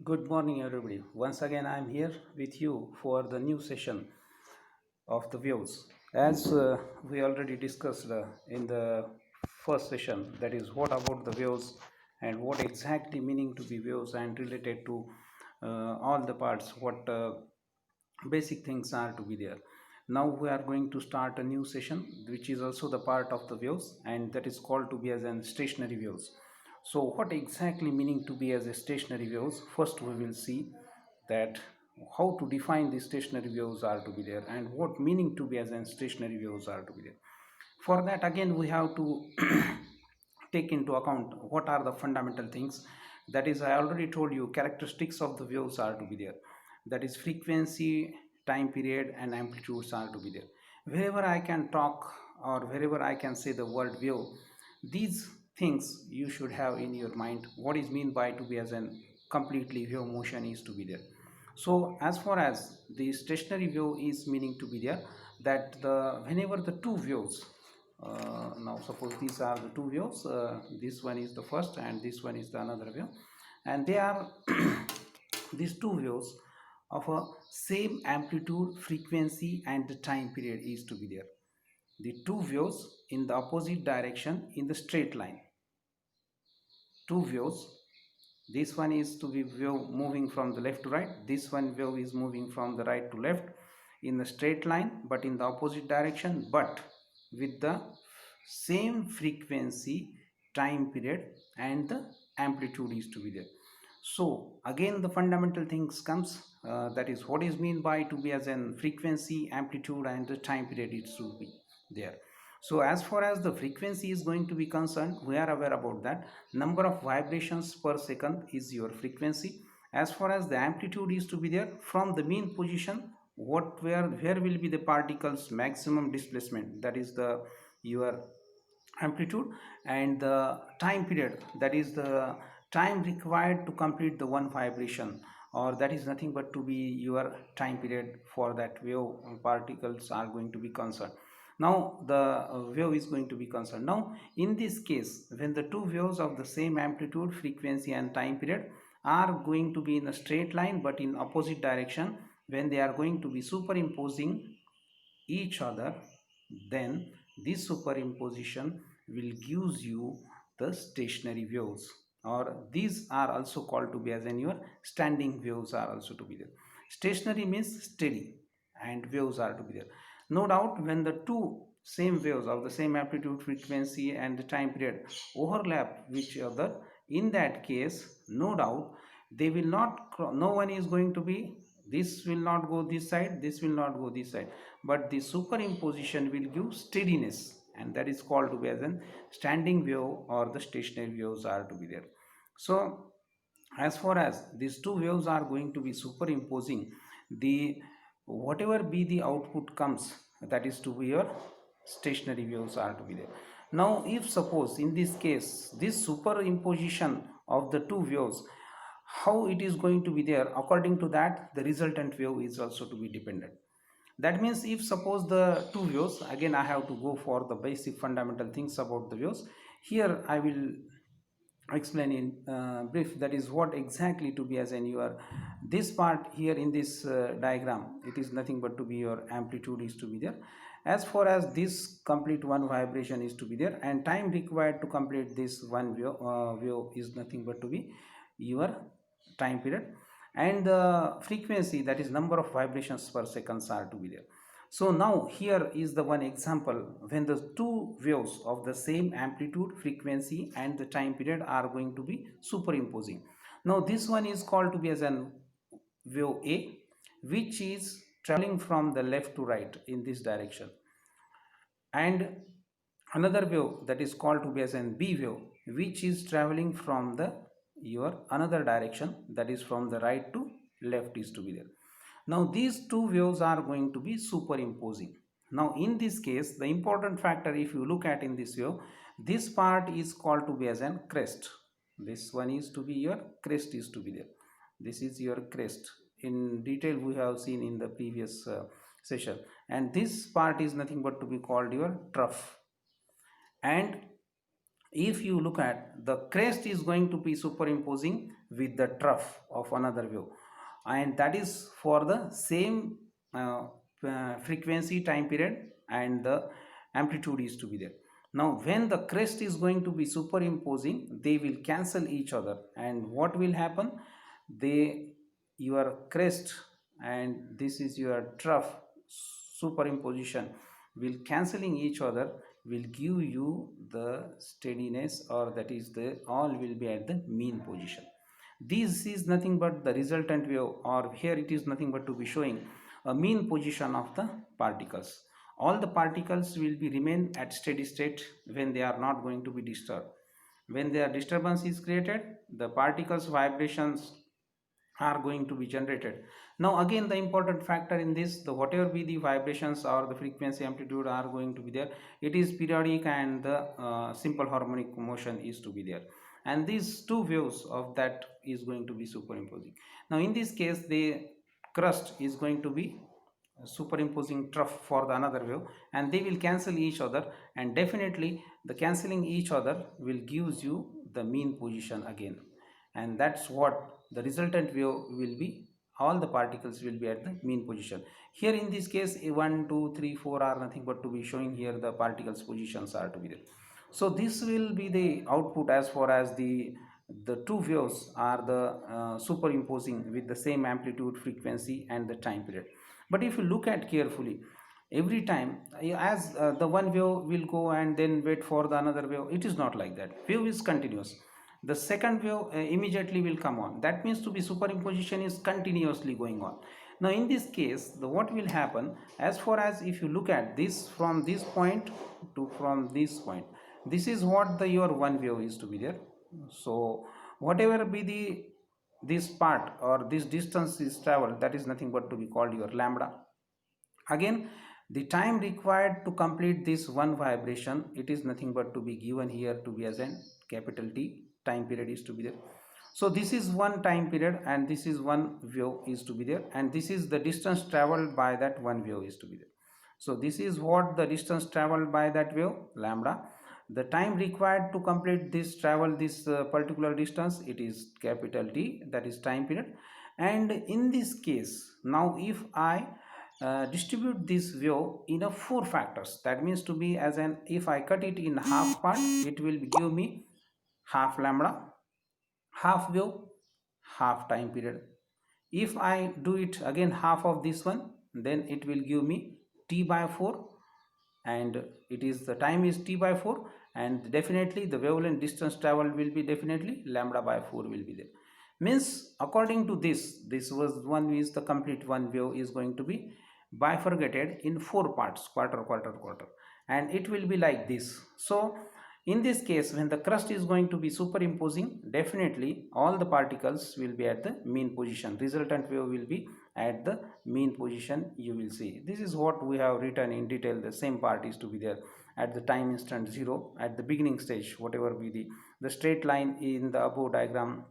Good morning, everybody. Once again, I'm here with you for the new session of the views. As we already discussed in the first session, that is, what about the views and what exactly meaning to be views and related to all the parts, what basic things are to be there. Now we are going to start a new session, which is also the part of the views, and that is called to be as an stationary views. So what exactly meaning to be as a stationary views? First we will see that how to define the stationary views are to be there and what meaning to be as an stationary views are to be there. For that, again, we have to take into account what are the fundamental things. That is, I already told you characteristics of the waves are to be there. That is, frequency, time period and amplitudes are to be there. Wherever I can talk or wherever I can say the word wave, these things you should have in your mind. What is mean by to be as an completely wave motion is to be there. So as far as the stationary wave is meaning to be there, that the whenever the two waves, now suppose these are the two waves, this one is the first and this one is the another wave, and they are these two waves of a same amplitude, frequency and the time period is to be there. The two waves in the opposite direction in the straight line. Two waves, this one is to be wave moving from the left to right, this one wave is moving from the right to left in the straight line but in the opposite direction, but with the same frequency, time period and the amplitude is to be there. So again the fundamental things comes, that is what is mean by to be as an frequency, amplitude and the time period it should be there. So as far as the frequency is going to be concerned, we are aware about that number of vibrations per second is your frequency. As far as the amplitude is to be there, from the mean position where will be the particles maximum displacement, that is the your amplitude, and the time period, that is the time required to complete the one vibration, or that is nothing but to be your time period for that wave particles are going to be concerned. Now the wave is going to be concerned. Now in this case, when the two waves of the same amplitude, frequency and time period are going to be in a straight line but in opposite direction, when they are going to be superimposing each other, then this superimposition will gives you the stationary waves, or these are also called to be as in your standing waves are also to be there. Stationary means steady and waves are to be there. No doubt when the two same waves of the same amplitude, frequency and the time period overlap each other, in that case no doubt they will not, no one is going to be, this will not go this side, this will not go this side, but the superimposition will give steadiness, and that is called to be as an standing wave or the stationary waves are to be there. So as far as these two waves are going to be superimposing, the whatever be the output comes, that is to be your stationary waves are to be there. Now if suppose in this case this superimposition of the two waves, how it is going to be there, according to that the resultant wave is also to be dependent. That means if suppose the two waves, again I have to go for the basic fundamental things about the waves. Here I will explain in brief, that is what exactly to be as in your this part here in this diagram, it is nothing but to be your amplitude is to be there. As far as this complete one vibration is to be there, and time required to complete this one wave is nothing but to be your time period, and the frequency, that is number of vibrations per seconds are to be there. So now here is the one example when the two waves of the same amplitude, frequency and the time period are going to be superimposing. Now this one is called to be as an wave A, which is traveling from the left to right in this direction, and another wave that is called to be as an B wave, which is traveling from the your another direction, that is from the right to left is to be there. Now these two waves are going to be superimposing. Now in this case the important factor, if you look at in this wave, this part is called to be as an crest. This one is to be your crest is to be there. This is your crest. In detail we have seen in the previous session, and this part is nothing but to be called your trough. And if you look at, the crest is going to be superimposing with the trough of another wave, and that is for the same frequency time period, and the amplitude is to be there. Now when the crest is going to be superimposing, they will cancel each other, and what will happen, they, your crest and this is your trough superimposition will cancelling each other, will give you the steadiness, or that is the all will be at the mean position. This is nothing but the resultant wave, or here it is nothing but to be showing a mean position of the particles. All the particles will be remain at steady state when they are not going to be disturbed. When their disturbance is created, the particles vibrations are going to be generated. Now again, the important factor in this, the whatever be the vibrations or the frequency amplitude are going to be there, it is periodic, and the simple harmonic motion is to be there, and these two waves of that is going to be superimposing. Now in this case, the crust is going to be superimposing trough for the another wave, and they will cancel each other, and definitely the cancelling each other will gives you the mean position again, and that's what the resultant wave will be. All the particles will be at the mean position. Here in this case, 1 2 3 4 are nothing but to be showing here the particles positions are to be there. So this will be the output as far as the two waves are the superimposing with the same amplitude, frequency, and the time period. But if you look at carefully, every time as the one wave will go and then wait for the another wave, it is not like that. Wave is continuous. The second wave immediately will come on. That means to be superimposition is continuously going on. Now in this case, the what will happen, as far as if you look at this from this point to from this point, this is what the your one wave is to be there. So whatever be the this part or this distance is traveled, that is nothing but to be called your lambda. Again, the time required to complete this one vibration, it is nothing but to be given here to be as an capital T. Time period is to be there. So this is one time period, and this is one wave is to be there, and this is the distance traveled by that one wave is to be there. So this is what the distance traveled by that wave, lambda. The time required to complete this travel this particular distance, it is capital T, that is time period. And in this case, now if I distribute this wave in a four factors, that means to be as an, if I cut it in half part, it will give me half lambda, half wave, half time period. If I do it again half of this one, then it will give me T by 4, and it is the time is T by 4, and definitely the wavelength distance traveled will be definitely lambda by 4 will be there. Means according to this was one is the complete one wave is going to be bifurcated in four parts, quarter quarter quarter, and it will be like this. So in this case, when the crust is going to be superimposing, definitely all the particles will be at the mean position. Resultant wave will be at the mean position, you will see. This is what we have written in detail. The same part is to be there at the time instant 0, at the beginning stage, whatever be the straight line in the above diagram,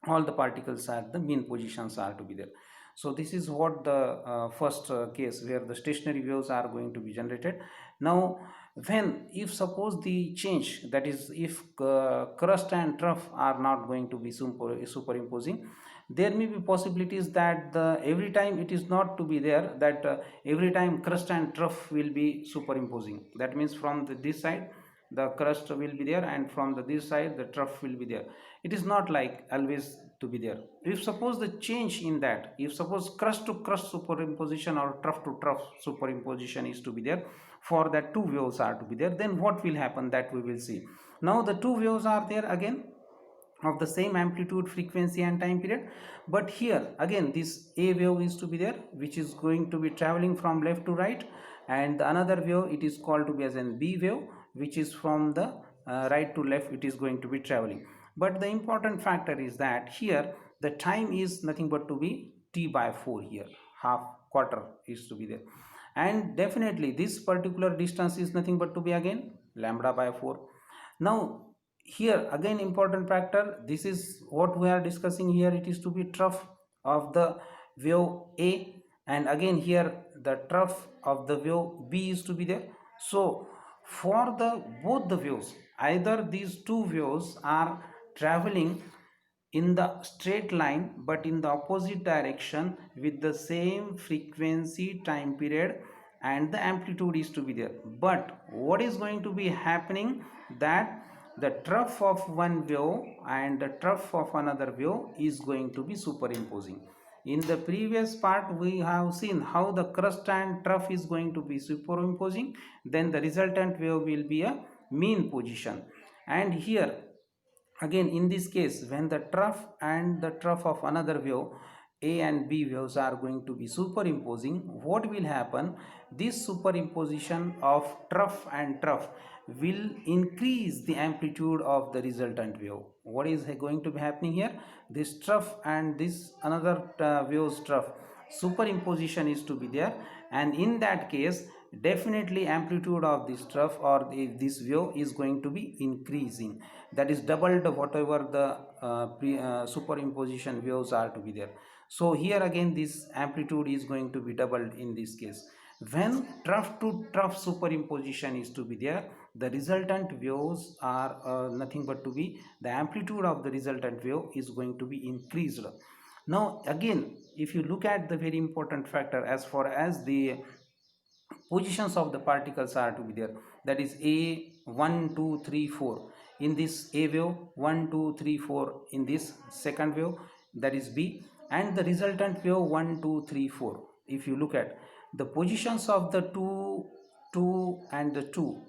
all the particles at the mean positions are to be there. So this is what the first case where the stationary waves are going to be generated. Now when, if suppose the change, that is if crust and trough are not going to be superimposing, there may be possibilities that the every time it is not to be there, that every time crust and trough will be superimposing. That means from this side the crust will be there, and from this side the trough will be there. It is not like always to be there. If suppose the change in that, if suppose crust to crust superimposition or trough to trough superimposition is to be there, for that two waves are to be there, then what will happen, that we will see. Now the two waves are there again of the same amplitude, frequency, and time period, but here again this A wave is to be there, which is going to be traveling from left to right, and the another wave it is called to be as an B wave, which is from the right to left it is going to be traveling. But the important factor is that here the time is nothing but to be T by 4, here half quarter is to be there, and definitely this particular distance is nothing but to be again lambda by 4. Now here again important factor, this is what we are discussing here, it is to be trough of the wave A, and again here the trough of the wave B is to be there. So for the both the waves, either these two waves are traveling in the straight line but in the opposite direction with the same frequency, time period, and the amplitude is to be there. But what is going to be happening, that the trough of one wave and the trough of another wave is going to be superimposing. In the previous part we have seen how the crust and trough is going to be superimposing, then the resultant wave will be a mean position. And here again, in this case, when the trough and the trough of another wave, A and B waves are going to be superimposing, what will happen? This superimposition of trough and trough will increase the amplitude of the resultant wave. What is going to be happening here? This trough and this another wave's trough superimposition is to be there, and in that case definitely amplitude of this trough or this wave is going to be increasing, that is doubled whatever the superimposition waves are to be there. So here again this amplitude is going to be doubled in this case. When trough to trough superimposition is to be there, the resultant waves are nothing but to be, the amplitude of the resultant wave is going to be increased. Now again, if you look at the very important factor as far as the positions of the particles are to be there, that is a 1 2 3 4 in this a wave, 1 2 3 4 in this second wave, that is b, and the resultant wave 1 2 3 4. If you look at the positions of the 2 and the 2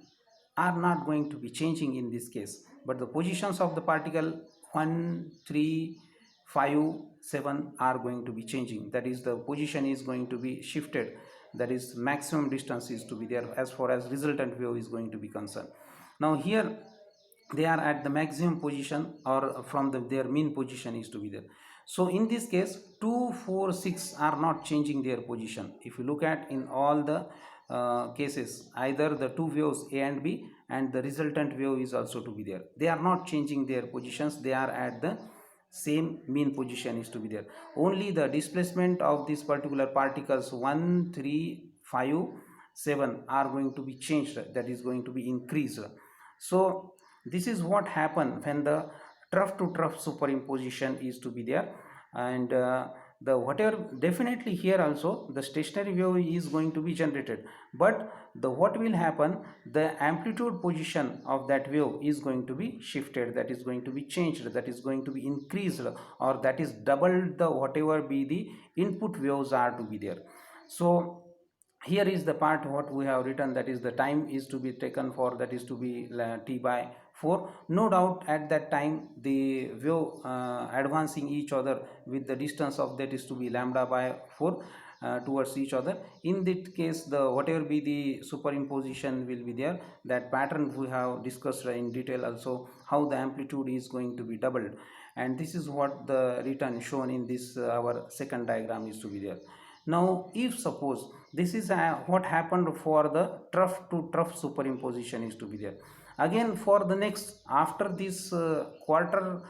are not going to be changing in this case, but the positions of the particle 1 3 5 7 are going to be changing, that is the position is going to be shifted, that is maximum distance is to be there as far as resultant wave is going to be concerned. Now here they are at the maximum position or from their mean position is to be there. So in this case 2 4 6 are not changing their position. If you look at in all the cases, either the two waves A and B and the resultant wave is also to be there, they are not changing their positions, they are at the same mean position is to be there. Only the displacement of these particular particles 1 3 5 7 are going to be changed, that is going to be increased. So this is what happen when the trough to trough superimposition is to be there. And the whatever, definitely here also the stationary wave is going to be generated, but the what will happen, the amplitude position of that wave is going to be shifted, that is going to be changed, that is going to be increased, or that is doubled the whatever be the input waves are to be there. So here is the part what we have written, that is the time is to be taken for, that is to be t by 4. No doubt at that time the wave advancing each other with the distance of that is to be lambda by 4 towards each other. In that case the whatever be the superimposition will be there, that pattern we have discussed in detail also, how the amplitude is going to be doubled, and this is what the written shown in this our second diagram is to be there. Now if suppose this is what happened for the trough to trough superimposition is to be there, again for the next after this quarter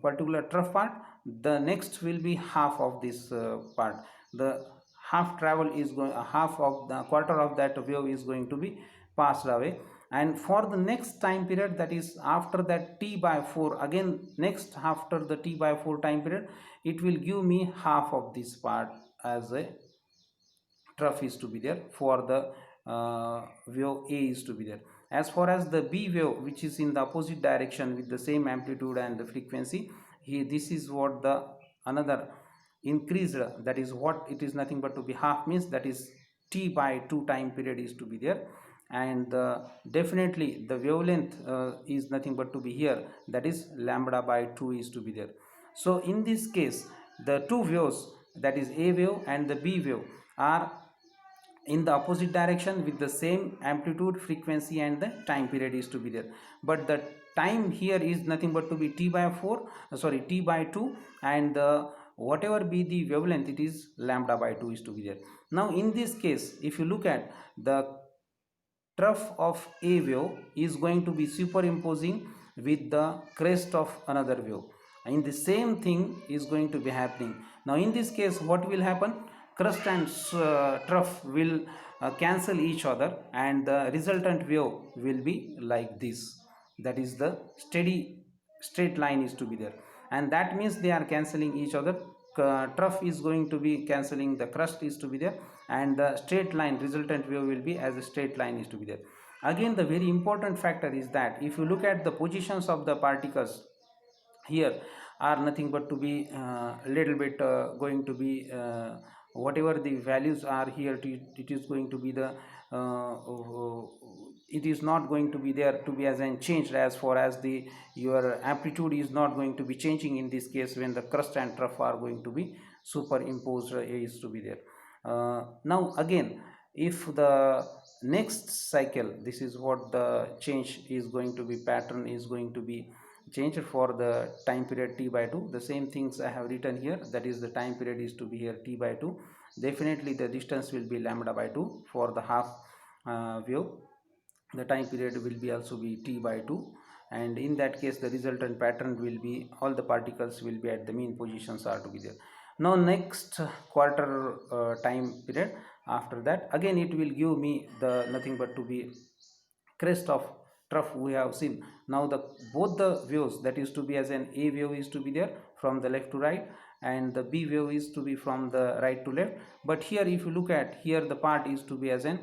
particular trough part, the next will be half of this part, the half travel is going, half of the quarter of that wave is going to be passed away. And for the next time period, that is after that t by 4, again next after the t by 4 time period, it will give me half of this part as a trough is to be there for the wave A is to be there. As far as the B wave, which is in the opposite direction with the same amplitude and the frequency, here this is what the another increased, that is what it is nothing but to be half, means that is t by 2 time period is to be there. And definitely the wavelength is nothing but to be here, that is lambda by 2 is to be there. So in this case the two waves, that is A wave and the B wave, are in the opposite direction with the same amplitude, frequency, and the time period is to be there, but the time here is nothing but to be t by 4 t by 2, and whatever be the wavelength, it is lambda by 2 is to be there. Now in this case if you look at the trough of a wave is going to be superimposing with the crest of another wave, and the same thing is going to be happening. Now in this case what will happen, crust and trough will cancel each other, and the resultant wave will be like this. That is the steady straight line is to be there, and that means they are cancelling each other. Trough is going to be cancelling the crust is to be there, and the straight line resultant wave will be as a straight line is to be there. Again, the very important factor is that if you look at the positions of the particles here are nothing but to be little bit going to be whatever the values are here, it is going to be the it is not going to be there to be as unchanged as far as the your amplitude is not going to be changing in this case when the crust and trough are going to be superimposed is to be there. Now again, if the next cycle, this is what the change is going to be, pattern is going to be changed for the time period t by 2. The same things I have written here, that is the time period is to be here t by 2. Definitely the distance will be lambda by 2 for the half wave. The time period will be also be t by 2, and in that case the resultant pattern will be all the particles will be at the mean positions are to be there. Now next quarter time period, after that again it will give me the nothing but to be crest of trough we have seen. Now the both the waves, that is to be as an a wave is to be there from the left to right, and the b wave is to be from the right to left. But here if you look at here, the part is to be as an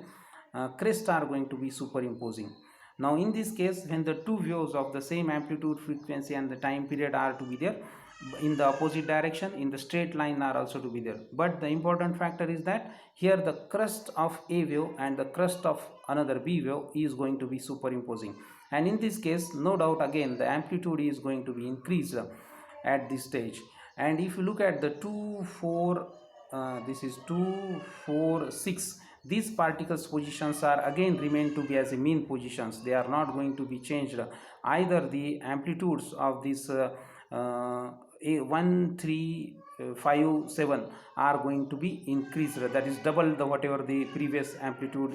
crest are going to be superimposing. Now in this case, when the two waves of the same amplitude, frequency and the time period are to be there in the opposite direction, in the straight line are also to be there. But the important factor is that here the crest of a wave and the crest of another b wave is going to be superimposing, and in this case no doubt again the amplitude is going to be increased at this stage. And if you look at the 2 4 this is 2 4 6, these particles positions are again remain to be as a mean positions. They are not going to be changed. Either the amplitudes of this 1 3 5 7 are going to be increased, that is double the whatever the previous amplitude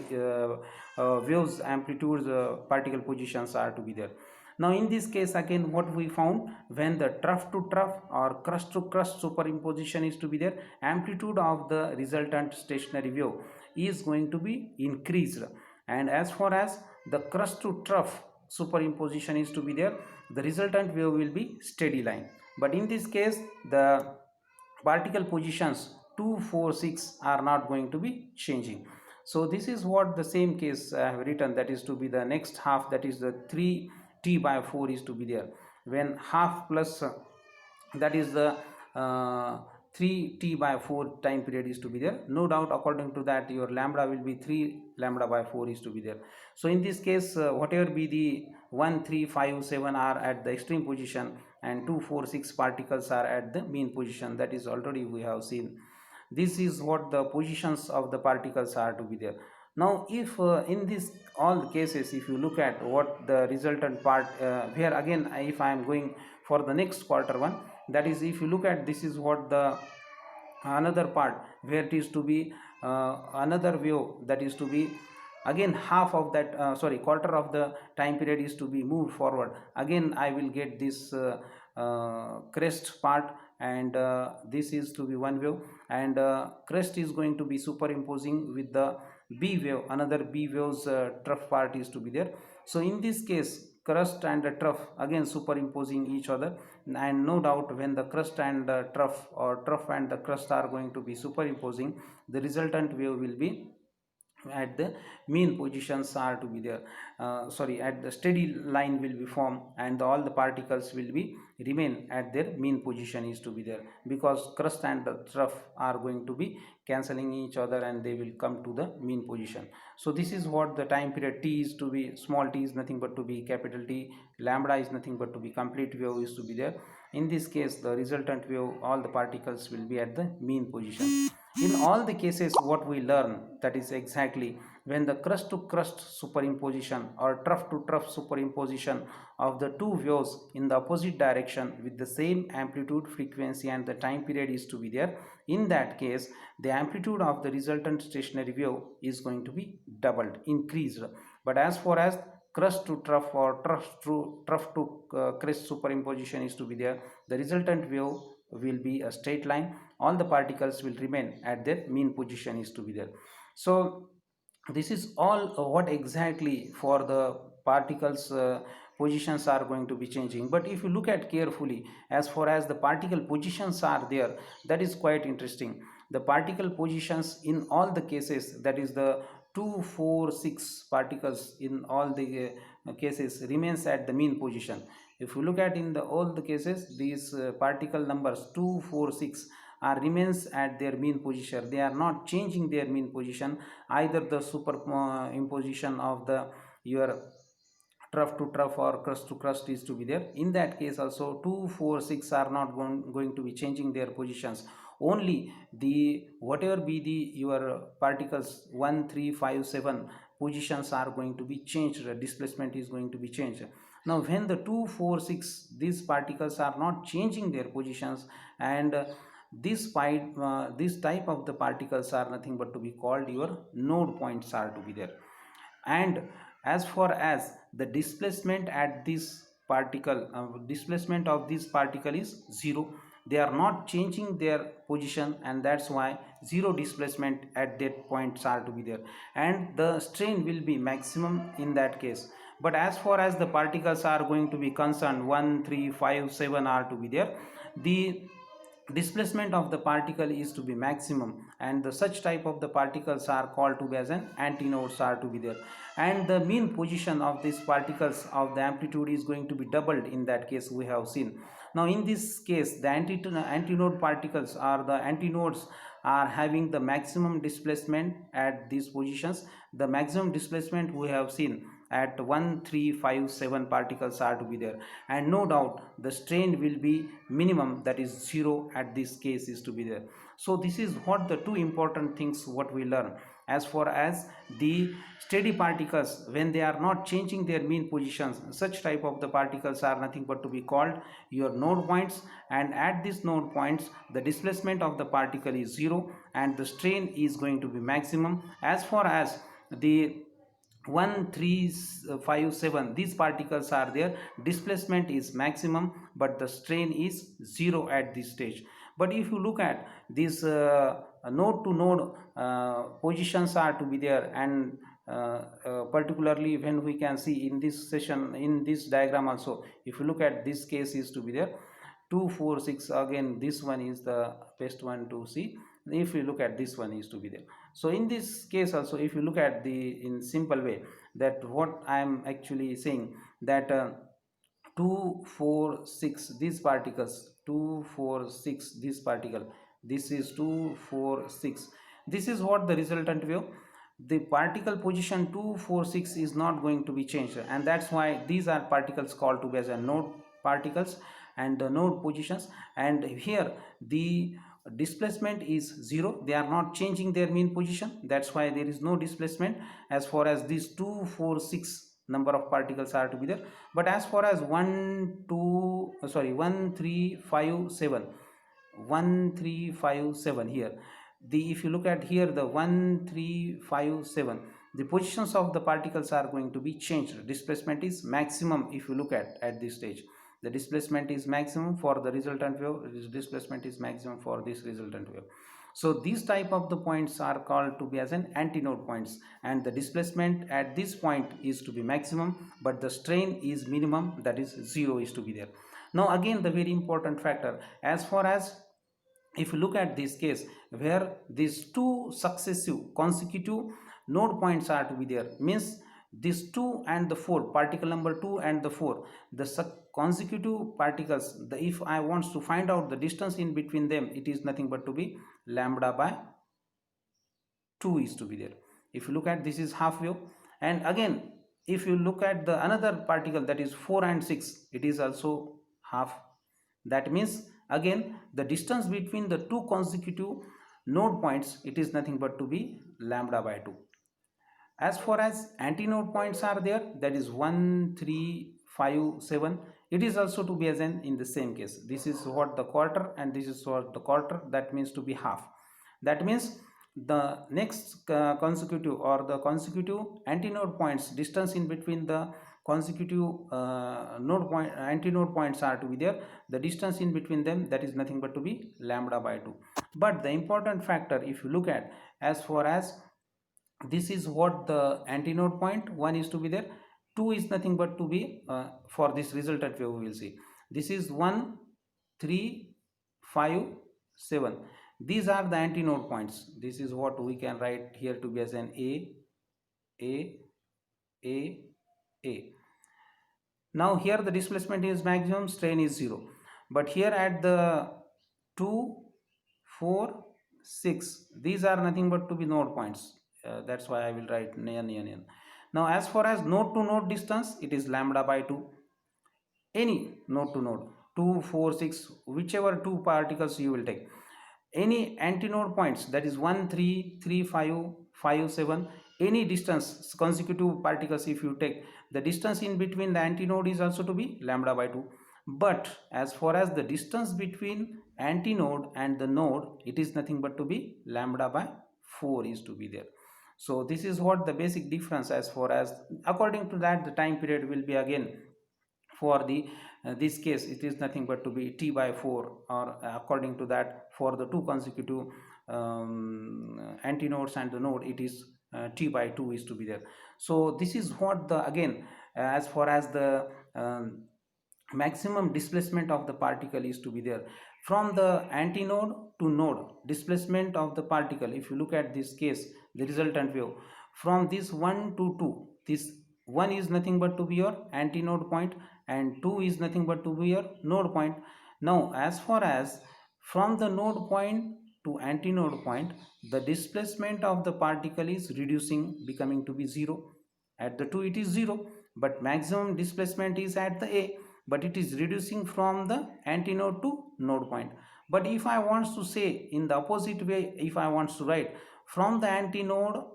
waves amplitudes particle positions are to be there. Now in this case again what we found, when the trough to trough or crust to crust superimposition is to be there, amplitude of the resultant stationary wave is going to be increased, and as far as the crust to trough superimposition is to be there, the resultant wave will be steady line. But in this case the particle positions 2 4 6 are not going to be changing. So this is what the same case I have written, that is to be the next half, that is the 3 t by 4 is to be there, when half plus that is the 3t by 4 time period is to be there. No doubt according to that your lambda will be 3 lambda by 4 is to be there. So in this case whatever be the 1 3 5 7 are at the extreme position, and 2 4 6 particles are at the mean position, that is already we have seen. This is what the positions of the particles are to be there. Now if in this all the cases, if you look at what the resultant part here again, if I am going for the next quarter one, that is if you look at this is what the another part where it is to be another view, that is to be again half of that sorry quarter of the time period is to be moved forward. Again I will get this crest part, and this is to be one wave, and crest is going to be superimposing with the b wave, another b waves trough part is to be there. So in this case crust and the trough again superimposing each other, and no doubt when the crust and the trough or trough and the crust are going to be superimposing, the resultant wave will be at the mean positions are to be there, sorry at the steady line will be formed, and all the particles will be remain at their mean position is to be there, because crust and the trough are going to be cancelling each other and they will come to the mean position. So this is what the time period t is to be, small t is nothing but to be capital T, lambda is nothing but to be complete wave is to be there. In this case the resultant wave, all the particles will be at the mean position. In all the cases what we learn, that is exactly when the crust to crust superimposition or trough to trough superimposition of the two waves in the opposite direction with the same amplitude, frequency and the time period is to be there, in that case the amplitude of the resultant stationary wave is going to be doubled, increased. But as far as crust to trough or trough to crest superimposition is to be there, the resultant wave will be a straight line. All the particles will remain at their mean position is to be there. So this is all what exactly for the particles positions are going to be changing. But if you look at carefully, as far as the particle positions are there, that is quite interesting. The particle positions in all the cases, that is the 2 4 6 particles in all the cases remains at the mean position. If you look at in the all the cases, these particle numbers 2 4 6 are remains at their mean position. They are not changing their mean position. Either the super imposition of the your trough to trough or crust to crust is to be there. In that case also 2 4 6 are not going to be changing their positions. Only the whatever be the your particles 1 3 5 7 positions are going to be changed. The displacement is going to be changed. Now when the 2 4 6 these particles are not changing their positions, and this type of the particles are nothing but to be called your node points are to be there. And as far as the displacement at this particle displacement of this particle is zero, they are not changing their position, and that's why zero displacement at that points are to be there, and the strain will be maximum in that case. But as far as the particles are going to be concerned, 1 3 5 7 are to be there, the displacement of the particle is to be maximum, and the such type of the particles are called to be as an antinodes are to be there. And the mean position of these particles of the amplitude is going to be doubled in that case we have seen. Now in this case the antinode particles or the antinodes are having the maximum displacement at these positions. The maximum displacement we have seen at 1 3 5 7 particles are to be there, and no doubt the strain will be minimum, that is zero at this case is to be there. So this is what the two important things what we learn. As far as the steady particles, when they are not changing their mean positions, such type of the particles are nothing but to be called your node points, and at these node points the displacement of the particle is zero and the strain is going to be maximum. As far as the 1 3 5 7 these particles are there, displacement is maximum but the strain is zero at this stage. But if you look at these node to node positions are to be there, and particularly when we can see in this session in this diagram also, if you look at this case is to be there 2 4 6, again this one is the best one to see. If you look at this one is to be there. So in this case also, if you look at the in simple way, that what I am actually saying, that 2 4 6 these particles, 2 4 6 this particle, this is 2 4 6, this is what the resultant wave. The particle position 2 4 6 is not going to be changed, and that's why these are particles called to be as a node particles and the node positions. And here the displacement is zero, they are not changing their mean position, that's why there is no displacement as far as these 2 4 6 number of particles are to be there. But as far as 1 3 5 7 1 3 5 7 here, the if you look at here the 1 3 5 7, the positions of the particles are going to be changed. Displacement is maximum. If you look at this stage, the displacement is maximum for the resultant wave, this displacement is maximum for this resultant wave. So these type of the points are called to be as an antinode points, and the displacement at this point is to be maximum but the strain is minimum, that is zero is to be there. Now again the very important factor, as far as if you look at this case where these two successive consecutive node points are to be there, means this 2 and the 4, particle number 2 and the 4, the consecutive particles, if I want to find out the distance in between them, it is nothing but to be lambda by 2 is to be there. If you look at this is half wave, and again if you look at the another particle, that is 4 and 6, it is also half. That means again the distance between the two consecutive node points, it is nothing but to be lambda by 2. As far as antinode points are there, that is 1 3 5 7, it is also to be as in the same case. This is what the quarter and this is what the quarter, that means to be half. That means the next consecutive or the consecutive antinode points, distance in between the consecutive node point antinode points are to be there, the distance in between them, that is nothing but to be lambda by 2. But the important factor, if you look at, as far as this is what the antinode point, 1 is to be there, 2 is nothing but to be for this resultant wave we will see, this is 1 3 5 7, these are the antinode points. This is what we can write here to be as an a a a. Now here the displacement is maximum, strain is 0, but here at the 2 4 6, these are nothing but to be node points, that's why I will write near. Now as far as node to node distance, it is lambda by 2, any node to node, 2 4 6, whichever two particles you will take, any antinode points, that is 1 3 3 5 5 7, any distance consecutive particles if you take, the distance in between the antinode is also to be lambda by 2. But as far as the distance between antinode and the node, it is nothing but to be lambda by 4 is to be there. So this is what the basic difference, as far as according to that the time period will be again for the this case it is nothing but to be t by 4, or according to that for the two consecutive antinodes and the node, it is t by 2 is to be there. So this is what the again as far as the maximum displacement of the particle is to be there from the antinode to node. Displacement of the particle, if you look at this case, the resultant wave from this 1 to 2, this 1 is nothing but to be your antinode point and 2 is nothing but to be your node point. Now as far as from the node point to antinode point, the displacement of the particle is reducing, becoming to be 0. At the 2 it is 0, but maximum displacement is at the A, but it is reducing from the antinode to node point. But if I want to say in the opposite way, if I want to write from the antinode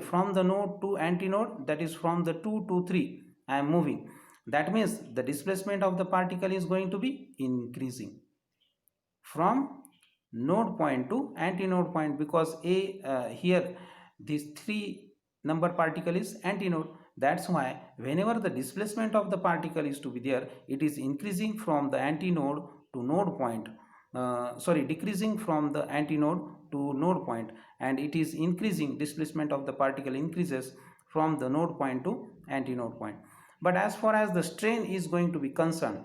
from the node to antinode, that is from the 2 to 3 I am moving, that means the displacement of the particle is going to be increasing from node point to antinode point, because here this 3 number particle is antinode. That's why whenever the displacement of the particle is to be there, it is increasing from the antinode to node point, decreasing from the antinode to node point, and it is increasing, displacement of the particle increases from the node point to antinode point. But as far as the strain is going to be concerned,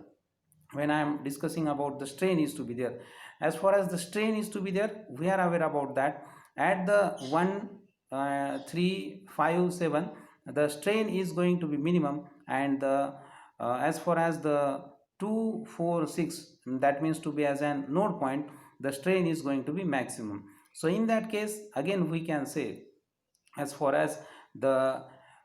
when I am discussing about the strain is to be there, as far as the strain is to be there, we are aware about that at the 1 3 5 7, the strain is going to be minimum, and the as far as the 2 4 6, that means to be as an node point, the strain is going to be maximum. So in that case again we can say, as far as the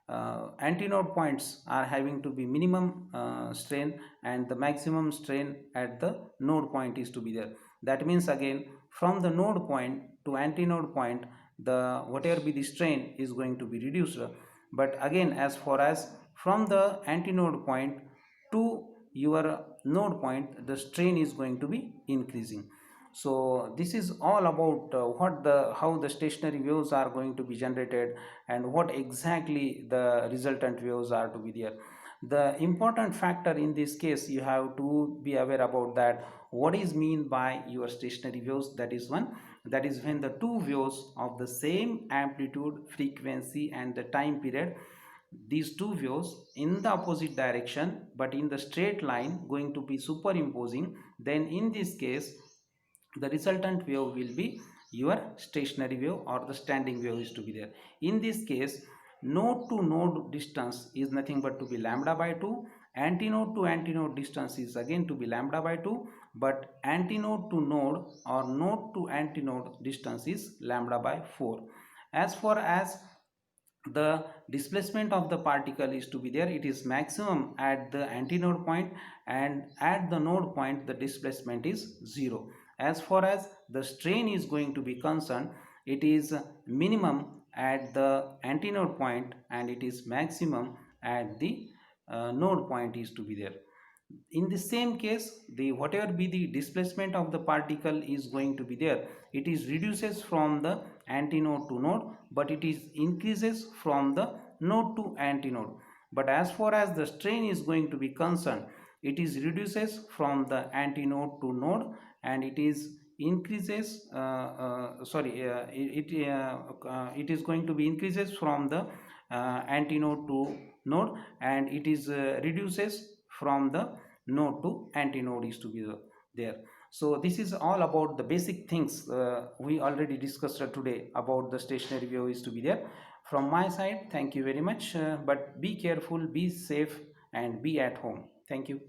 antinode points are having to be minimum strain, and the maximum strain at the node point is to be there. That means again from the node point to antinode point, the whatever be the strain is going to be reduced. But again as far as from the antinode point to your node point, the strain is going to be increasing. So this is all about how the stationary waves are going to be generated and what exactly the resultant waves are to be there. The important factor in this case, you have to be aware about that what is mean by your stationary waves. That is one, that is when the two waves of the same amplitude, frequency and the time period, these two waves in the opposite direction but in the straight line going to be superimposing, then in this case the resultant wave will be your stationary wave or the standing wave is to be there. In this case, node to node distance is nothing but to be lambda by 2, antinode to antinode distance is again to be lambda by 2, but antinode to node or node to antinode distance is lambda by 4. As far as the displacement of the particle is to be there, it is maximum at the antinode point, and at the node point the displacement is 0. As far as the strain is going to be concerned, it is minimum at the antinode point and it is maximum at the node point is to be there. In the same case, the whatever be the displacement of the particle is going to be there, it is reduces from the antinode to node, but it is increases from the node to antinode. But as far as the strain is going to be concerned, it is reduces from the antinode to node, and it is increases it is going to be increases from the antinode to node, and it is reduces from the node to antinode is to be there. So this is all about the basic things we already discussed today about the stationary wave is to be there. From my side, thank you very much, but be careful, be safe, and be at home. Thank you.